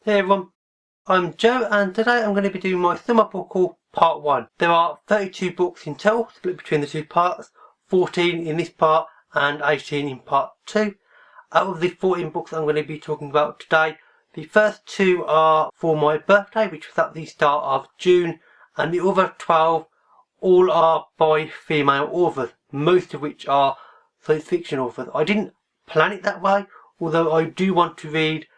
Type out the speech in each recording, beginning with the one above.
Hey everyone, I'm Joe and today I'm going to be doing my summer book haul part 1. There are 32 books in total, split between the two parts, 14 in this part and 18 in part 2. Out of the 14 books I'm going to be talking about today, the first 2 are for my birthday, which was at the start of June, and the other 12 all are by female authors, most of which are science fiction authors. I didn't plan it that way, although I do want to read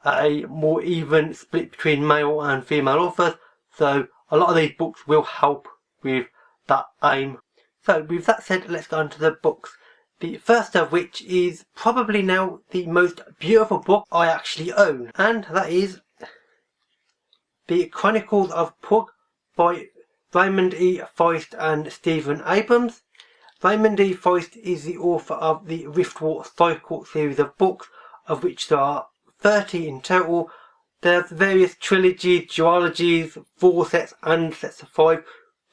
a more even split between male and female authors, so a lot of these books will help with that aim. So with that said, let's go on to the books. The first of which is probably now the most beautiful book I actually own, and that is the Chronicles of Pug by Raymond E. Forrest and Stephen Abrams. Raymond E. Forrest is the author of the Riftwar Cycle series of books, of which there are 30 in total. There's various trilogies, duologies, 4 sets and sets of 5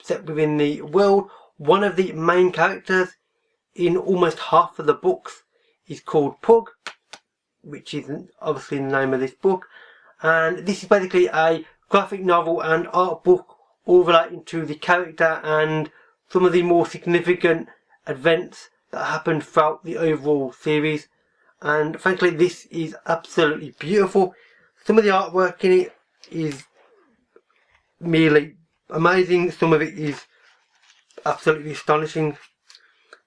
set within the world. One of the main characters in almost half of the books is called Pug, which is obviously the name of this book. And this is basically a graphic novel and art book all relating to the character and some of the more significant events that happened throughout the overall series. And frankly, this is absolutely beautiful. Some of the artwork in it is merely amazing. Some of it is absolutely astonishing.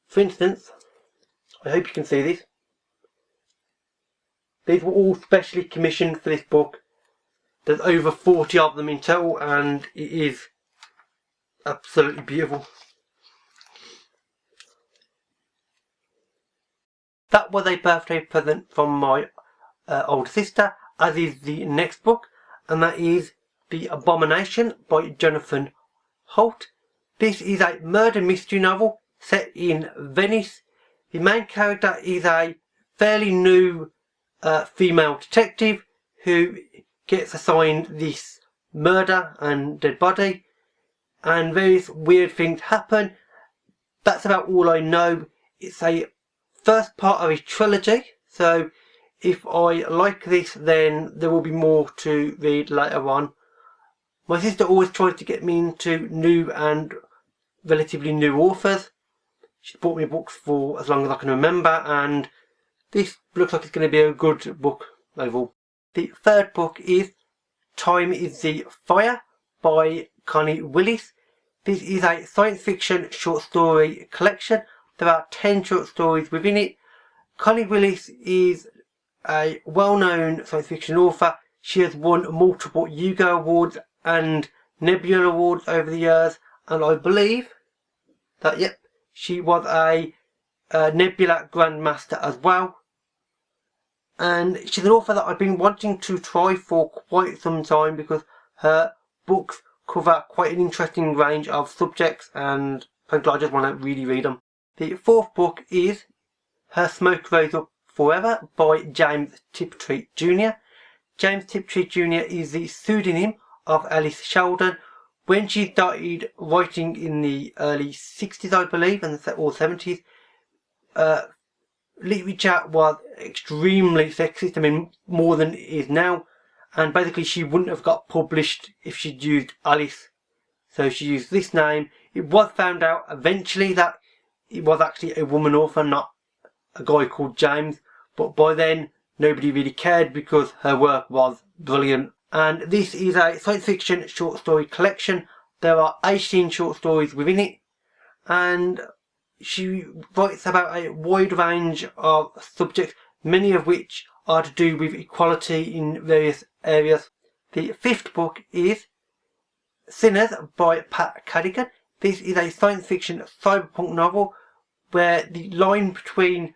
For instance, I hope you can see this. These were all specially commissioned for this book. There's over 40 of them in total, and it is absolutely beautiful. That was a birthday present from my older sister, as is the next book, and that is The Abomination by Jonathan Holt. This is a murder mystery novel set in Venice. The main character is a fairly new female detective who gets assigned this murder and dead body, and various weird things happen. That's about all I know. It's a first part of a trilogy, so if I like this, then there will be more to read later on. My sister always tries to get me into new and relatively new authors. She's bought me books for as long as I can remember, and this looks like it's going to be a good book overall. The third book is Time is the Fire by Connie Willis. This is a science fiction short story collection. There are 10 short stories within it. Connie Willis is a well-known science fiction author. She has won multiple Hugo Awards and Nebula Awards over the years, and I believe that, yep, she was a Nebula Grandmaster as well. And she's an author that I've been wanting to try for quite some time because her books cover quite an interesting range of subjects, and frankly I just want to really read them. The fourth book is Her Smoke Rose Up Forever by James Tiptree Jr. James Tiptree Jr. is the pseudonym of Alice Sheldon. When she started writing in the early 60s, I believe, or 70s, literature was extremely sexist. I mean, more than it is now. And basically she wouldn't have got published if she'd used Alice. So she used this name. It was found out eventually that it was actually a woman author, not a guy called James, but by then nobody really cared because her work was brilliant. And this is a science fiction short story collection. There are 18 short stories within it, and she writes about a wide range of subjects, many of which are to do with equality in various areas. The fifth book is Sinners by Pat Cadigan. This is a science fiction cyberpunk novel where the line between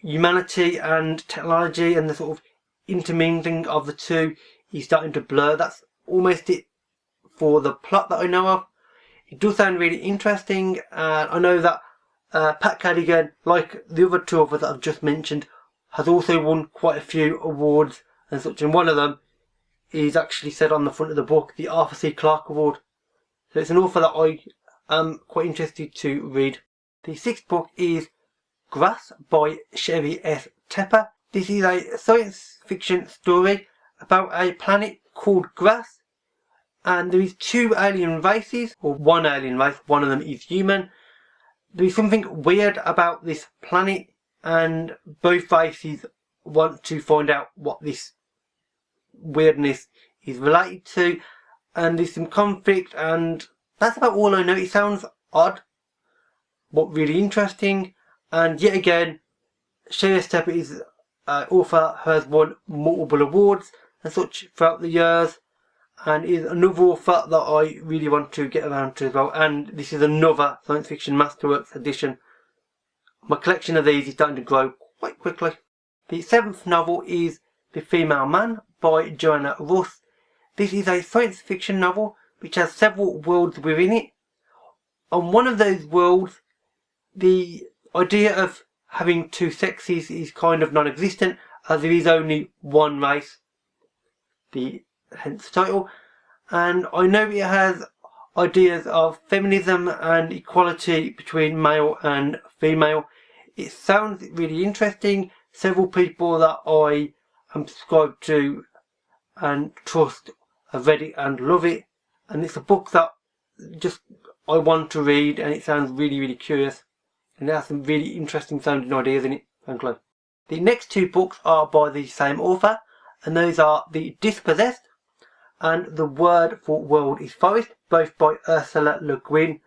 humanity and technology and the sort of intermingling of the two is starting to blur. That's almost it for the plot that I know of. It does sound really interesting, and I know that Pat Cadigan, like the other two others that I've just mentioned, has also won quite a few awards and such, and one of them is actually said on the front of the book, the Arthur C. Clarke Award. So it's an author that I am quite interested to read. The sixth book is Grass by Sherry S. Tepper. This is a science fiction story about a planet called Grass, and there is 2 alien races, or 1 alien race, one of them is human. There is something weird about this planet, and both races want to find out what this weirdness is related to, and there's some conflict, and that's about all I know. It sounds odd, but really interesting, and yet again, Shea Stepper's author has won multiple awards and such throughout the years, and is another author that I really want to get around to as well. And this is another science fiction masterworks edition. My collection of these is starting to grow quite quickly. The 7th novel is The Female Man by Joanna Russ. This is a science fiction novel which has several worlds within it. On one of those worlds, the idea of having 2 sexes is kind of non-existent, as there is only one race, hence the title. And I know it has ideas of feminism and equality between male and female. It sounds really interesting. Several people that I am subscribed to and trust have read it and love it, and it's a book that just I want to read, and it sounds really, really curious, and it has some really interesting sounding ideas in it, frankly. The next 2 books are by the same author, and those are The Dispossessed and The Word for World is Forest, both by Ursula Le Guin.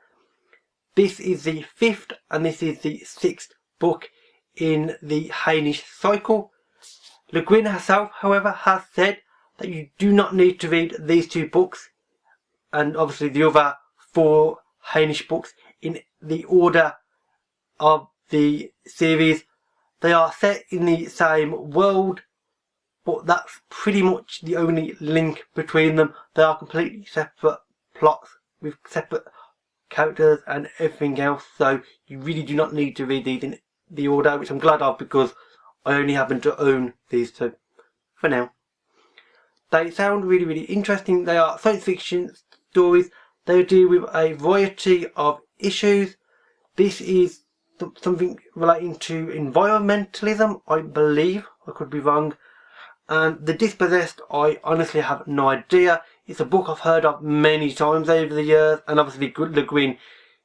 This is the 5th and this is the 6th book in the Hainish cycle. Le Guin herself, however, has said that you do not need to read these 2 books, and obviously the other 4 Hainish books, in the order of the series. They are set in the same world, but that's pretty much the only link between them. They are completely separate plots with separate characters and everything else, so you really do not need to read these in the order, which I'm glad of, because I only happen to own these 2 for now. They sound really, really interesting. They are science fiction stories. They deal with a variety of issues. This is something relating to environmentalism, I believe. I could be wrong. And The Dispossessed, I honestly have no idea. It's a book I've heard of many times over the years, and obviously Le Guin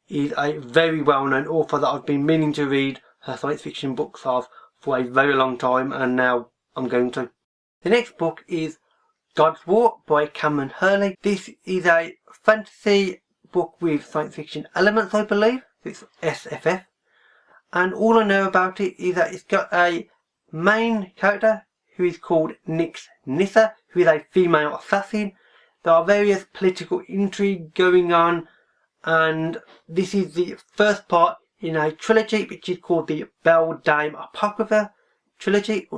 is a very well-known author that I've been meaning to read her science fiction books of for a very long time, and now I'm going to. The next book is God's War by Cameron Hurley. This is a fantasy book with science fiction elements, I believe. It's SFF. And all I know about it is that it's got a main character who is called Nyx Nissa, who is a female assassin. There are various political intrigue going on, and this is the first part in a trilogy which is called the Beldame Apocrypha trilogy,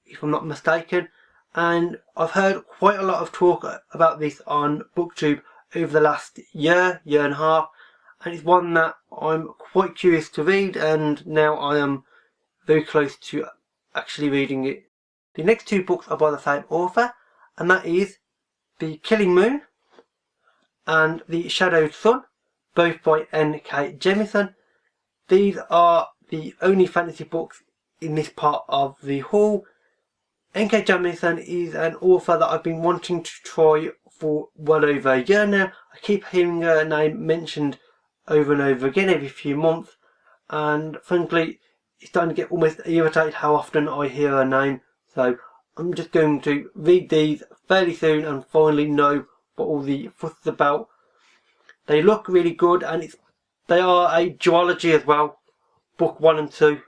if I'm not mistaken. And I've heard quite a lot of talk about this on BookTube over the last year and a half, and it's one that I'm quite curious to read, and now I am very close to actually reading it. The next 2 books are by the same author, and that is The Killing Moon and The Shadowed Sun, both by N.K. Jemisin. These are the only fantasy books in this part of the haul. N.K. Jemisin is an author that I've been wanting to try for well over a year now. I keep hearing her name mentioned over and over again every few months, and frankly it's starting to get almost irritated how often I hear her name. So I'm just going to read these fairly soon and finally know what all the fuss is about. They look really good, and they are a duology as well, book 1 and 2.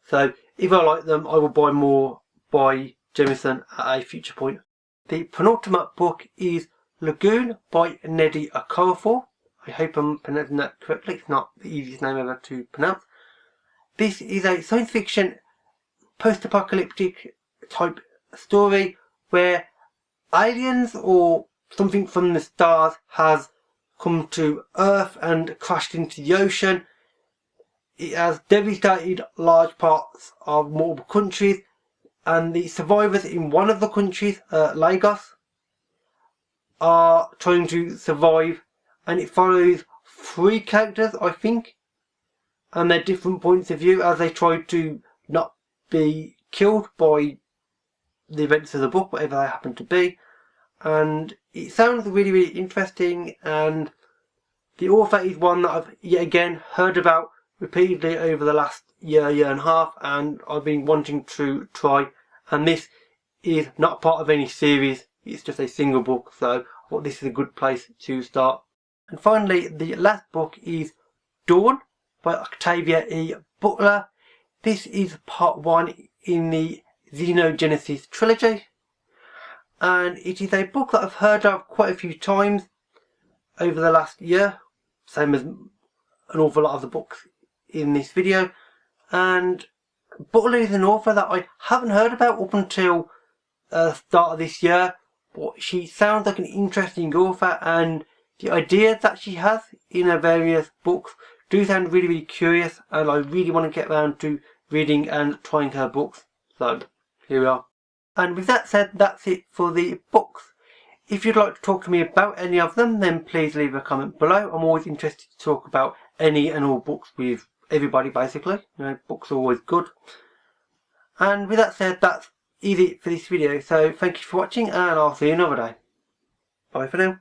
So if I like them, I will buy more by Jemisin at a future point. The penultimate book is Lagoon by Nnedi Okorafor. I hope I'm pronouncing that correctly. It's not the easiest name ever to pronounce. This is a science fiction post-apocalyptic type story where aliens or something from the stars has come to Earth and crashed into the ocean. It has devastated large parts of multiple countries, and the survivors in one of the countries, Lagos, are trying to survive, and it follows 3 characters, I think, and their different points of view as they try to not be killed by the events of the book, whatever they happen to be. And it sounds really, really interesting, and the author is one that I've yet again heard about repeatedly over the last year and a half, and I've been wanting to try. And this is not part of any series, it's just a single book, so I thought this is a good place to start. And finally, the last book is Dawn by Octavia E. Butler. This is part 1 in the Xenogenesis trilogy, and it is a book that I've heard of quite a few times over the last year, same as an awful lot of the books in this video. And Butler is an author that I haven't heard about up until the start of this year, but she sounds like an interesting author, and the ideas that she has in her various books do sound really, really curious, and I really want to get around to reading and trying her books. So here we are. And with that said, that's it for the books. If you'd like to talk to me about any of them, then please leave a comment below. I'm always interested to talk about any and all books with everybody, basically. You know, books are always good. And with that said, that's it for this video. So thank you for watching, and I'll see you another day. Bye for now.